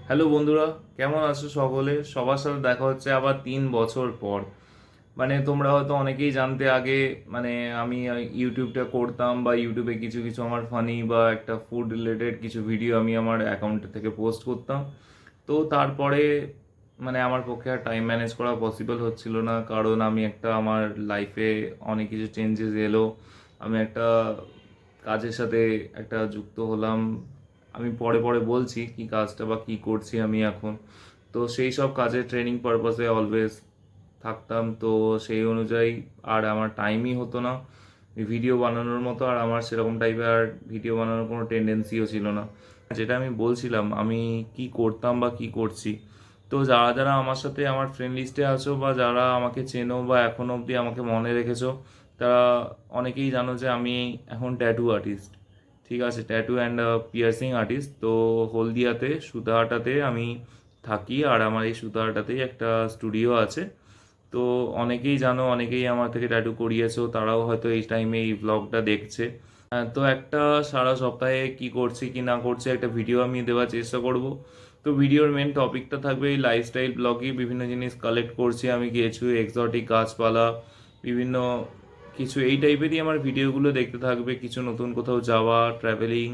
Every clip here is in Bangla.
হ্যালো বন্ধুরা, কেমন আছো সকলে? সবার সাথে দেখা হচ্ছে আবার 3 বছর পর। তোমরা হয়তো অনেকেই জানতে আগে আমি ইউটিউবটা করতাম, বা ইউটিউবে কিছু কিছু আমার ফানি বা একটা ফুড রিলেটেড কিছু ভিডিও আমি আমার অ্যাকাউন্ট থেকে পোস্ট করতাম। তো তারপরে আমার পক্ষে আর টাইম ম্যানেজ করা পসিবল হচ্ছিল না, কারণ আমি একটা আমার লাইফে অনেক কিছু চেঞ্জেস এলো। আমি একটা কাজের সাথে একটা যুক্ত হলাম। আমি পরে পরে বলছি কি কাজটা বা কি করছি আমি এখন। তো সেই সব কাজের ট্রেনিং পারপাসে অলওয়েজ থাকতাম, তো সেই অনুযায়ী আর আমার টাইমই হতো না ভিডিও বানানোর মতো। আর আমার সেরকম টাইপের আর ভিডিও বানানোর কোনো টেন্ডেন্সিও ছিল না। যেটা আমি বলছিলাম আমি কি করতাম বা কি করছি, তো যারা যারা আমার সাথে আমার ফ্রেন্ড লিস্টে আছো বা যারা আমাকে চেনো বা এখনো অবধি আমাকে মনে রেখেছো, তারা অনেকেই জানো যে আমি এখন ট্যাটু আর্টিস্ট। ঠিক আছে, ট্যাটু অ্যান্ড পিয়ার্সিং আর্টিস্ট। তো হলদিয়াতে সুতাহাটাতে আমি থাকি, আর আমার এই সুতাহাটাতেই একটা স্টুডিও আছে। তো অনেকেই জানো, অনেকেই আমার থেকে ট্যাটু করিয়েছো, তারাও হয়তো এই টাইমে এই ব্লগটা দেখছে। তো একটা সারা সপ্তাহে কি করছি কি না করছি একটা ভিডিও আমি দেওয়ার চেষ্টা করব। তো ভিডিওর মেন টপিকটা থাকবে এই লাইফস্টাইল ব্লগে, বিভিন্ন জিনিস কালেক্ট করছি আমি, কিছু এক্সোটিক গাছপালা, বিভিন্ন কিছু এই টাইপেরই আমার ভিডিওগুলো দেখতে থাকবে। কিছু নতুন কোথাও যাওয়া, ট্রাভেলিং,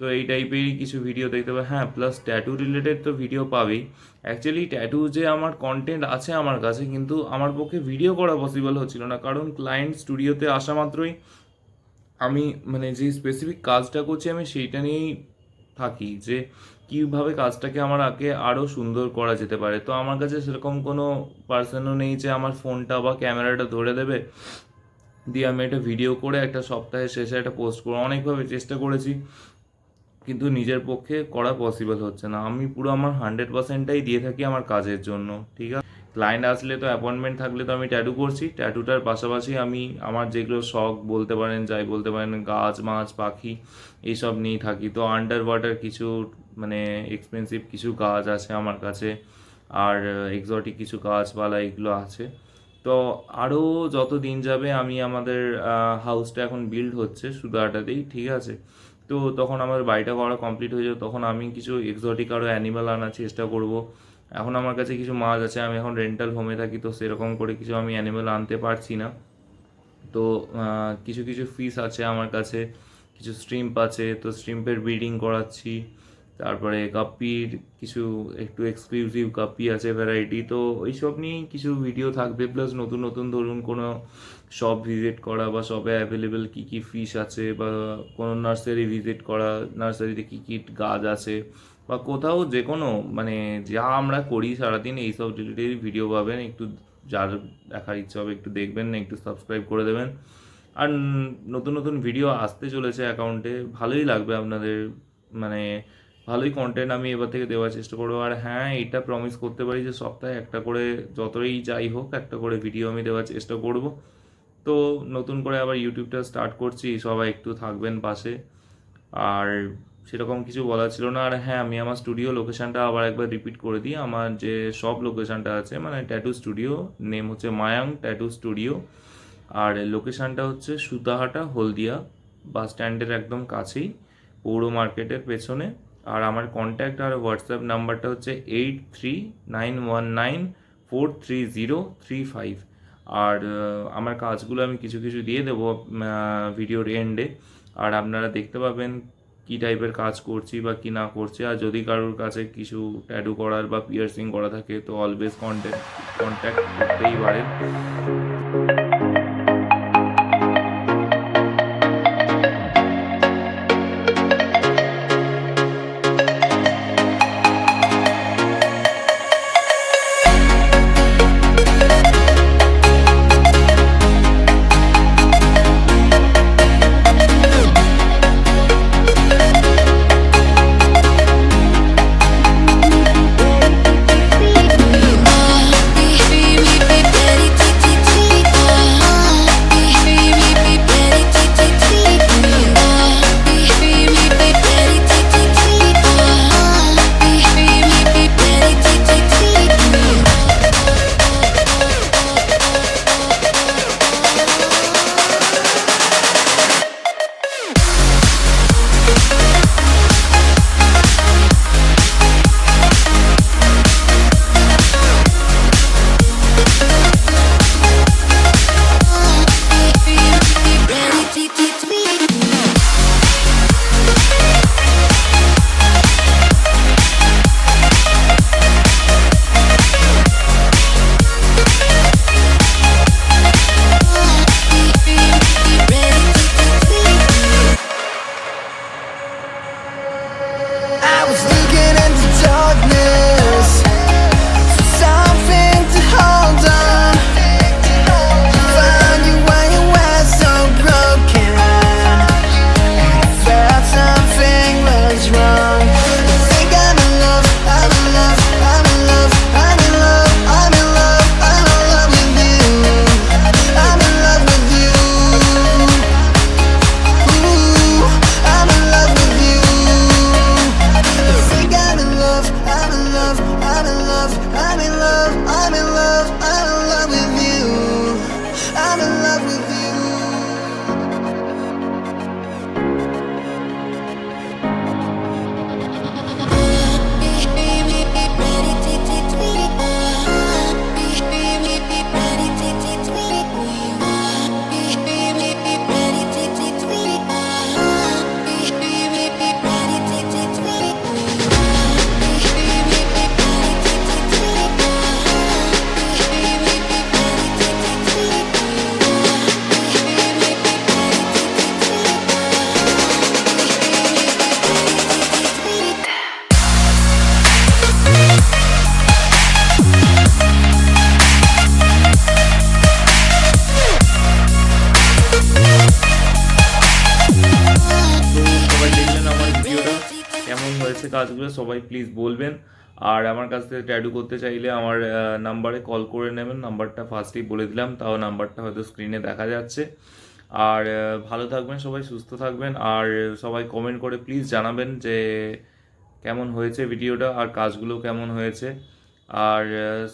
তো এই টাইপেরই কিছু ভিডিও দেখতে পাবে। হ্যাঁ, প্লাস ট্যাটু রিলেটেড তো ভিডিও পাবেই। অ্যাকচুয়ালি ট্যাটু যে আমার কন্টেন্ট আছে আমার কাছে, কিন্তু আমার পক্ষে ভিডিও করা পসিবল হচ্ছিল না, কারণ ক্লায়েন্ট স্টুডিওতে আসা মাত্রই আমি যে স্পেসিফিক কাজটা করছি আমি সেইটা নিয়েই থাকি, যে কীভাবে কাজটাকে আমার আগে আরও সুন্দর করা যেতে পারে। তো আমার কাছে সেরকম কোনো পার্সনও নেই যে আমার ফোনটা বা ক্যামেরাটা ধরে দেবে, দিয়ে আমি একটা ভিডিও করে একটা সপ্তাহের শেষে একটা পোস্ট করবো। অনেকভাবে চেষ্টা করেছি, কিন্তু নিজের পক্ষে করা পসিবল হচ্ছে না। আমি পুরো আমার 100%টাই দিয়ে থাকি আমার কাজের জন্য। ঠিক আছে, ক্লায়েন্ট আসলে তো অ্যাপয়েন্টমেন্ট থাকলে তো আমি ট্যাটু করছি, ট্যাটুটার পাশাপাশি আমি আমার যেগুলো শখ বলতে পারেন, যাই বলতে পারেন, গাছ মাছ পাখি এইসব নিয়েই থাকি। তো আন্ডার ওয়াটার কিছু এক্সপেন্সিভ কিছু গাছ আছে আমার কাছে, আর এক্সোটিক কিছু গাছপালা এগুলো আছে। তো আরও যত দিন যাবে আমি আমাদের হাউসটা এখন বিল্ড হচ্ছে সুদাটাতেই, ঠিক আছে। তো তখন আমার বাড়িটা করা কমপ্লিট হয়ে যাবে, তখন আমি কিছু এক্সোটিক আরও অ্যানিমাল আনার চেষ্টা করব। এখন আমার কাছে কিছু মাছ আছে, আমি এখন রেন্টাল হোমে থাকি, তো সেরকম করে কিছু আমি অ্যানিমাল আনতে পারছি না। তো কিছু কিছু ফিশ আছে আমার কাছে, কিছু স্ট্রিম্প আছে, তো স্ট্রিম্পের ব্রিডিং করাচ্ছি। তারপরে গাপ্পির কিছু একটু এক্সক্লুসিভ গাপ্পি আছে ভ্যারাইটি, তো ওইসব নিয়েই কিছু ভিডিও থাকবে। প্লাস নতুন নতুন ধরুন কোনো শপ ভিজিট করা, বা শপে অ্যাভেলেবেল কী কী ফিশ আছে, বা কোনো নার্সারি ভিজিট করা, নার্সারিতে কী কী গাছ আছে, বা কোথাও যে কোনো যা আমরা করি সারাদিন এইসব রিলেটেড ভিডিও পাবেন। একটু যার দেখার ইচ্ছা হবে একটু দেখবেন, না একটু সাবস্ক্রাইব করে দেবেন। আর নতুন নতুন ভিডিও আসতে চলেছে অ্যাকাউন্টে, ভালোই লাগবে আপনাদের। মানে ভালোই কন্টেন্ট আমি এবার থেকে দেওয়ার চেষ্টা করবো। আর হ্যাঁ, এটা প্রমিস করতে পারি যে সপ্তাহে একটা করে, যতই যাই হোক, একটা করে ভিডিও আমি দেওয়ার চেষ্টা করব। তো নতুন করে আবার ইউটিউবটা স্টার্ট করছি, সবাই একটু থাকবেন পাশে। আর সেরকম কিছু বলার ছিল না। আর হ্যাঁ, আমি আমার স্টুডিও লোকেশানটা আবার একবার রিপিট করে দিই। আমার যে সব লোকেশানটা আছে, ট্যাটু স্টুডিও নেম হচ্ছে মায়াং ট্যাটু স্টুডিও, আর লোকেশানটা হচ্ছে সুতাহাটা হলদিয়া বাস স্ট্যান্ডের একদম কাছেই, পৌর মার্কেটের পেছনে। আর আমার কন্ট্যাক্ট আর হোয়াটসঅ্যাপ নাম্বারটা হচ্ছে 8391943035। আর আমার কাজগুলো আমি কিছু কিছু দিয়ে দেবো ভিডিওর এন্ডে, আর আপনারা দেখতে পাবেন কী টাইপের কাজ করছি বা কী না করছি। আর যদি কারোর কাছে কিছু ট্যাটু করার বা পিয়ার্সিং করা থাকে, তো অলওয়েজ কন্ট্যাক্ট করতেই পারেন। love, I'm in love, I'm in love, I'm in love with you. I'm in love with you. সবাই দেখলেন আমার ভিডিওটা কেমন হয়েছে কাজগুলো, সবাই প্লিজ বলবেন। আর আমার কাছ থেকে ট্যাটু করতে চাইলে আমার নাম্বারে কল করে নেবেন, নাম্বারটা ফার্স্টেই বলে দিলাম, তাও নাম্বারটা হয়তো স্ক্রিনে দেখা যাচ্ছে। আর ভালো থাকবেন সবাই, সুস্থ থাকবেন। আর সবাই কমেন্ট করে প্লিজ জানাবেন যে কেমন হয়েছে ভিডিওটা আর কাজগুলো কেমন হয়েছে। আর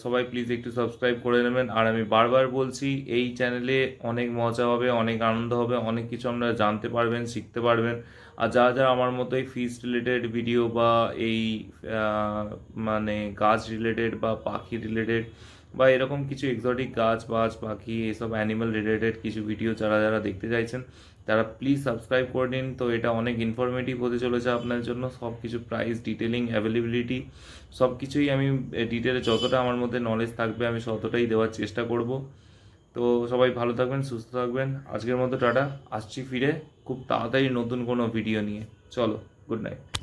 সবাই প্লিজ একটু সাবস্ক্রাইব করে নেবেন। আর আমি বারবার বলছি, এই চ্যানেলে অনেক মজা হবে, অনেক আনন্দ হবে, অনেক কিছু আপনারা জানতে পারবেন, শিখতে পারবেন। আর যারা যারা আমার মতোই ফিশ রিলেটেড ভিডিও বা এই মানে গাছ রিলেটেড বা পাখি রিলেটেড বা এরকম কিছু এক্সোটিক গাছ বাজ পাখি এসব অ্যানিমাল রিলেটেড কিছু ভিডিও যারা যারা দেখতে চাইছেন তারা প্লিজ সাবস্ক্রাইব করে নিন। তো এটা অনেক ইনফরমেটিভ হতে চলেছে আপনার জন্য, সব কিছু প্রাইস ডিটেলিং অ্যাভেলেবিলিটি সব কিছুই আমি ডিটেলে যতটা আমার মধ্যে নলেজ থাকবে আমি ততটাই দেওয়ার চেষ্টা করব। তো সবাই ভালো থাকবেন, সুস্থ থাকবেন। আজকের মতো টাটা, আসছি ফিরে খুব তাড়াতাড়ি নতুন কোনো ভিডিও নিয়ে। চলো, গুড নাইট।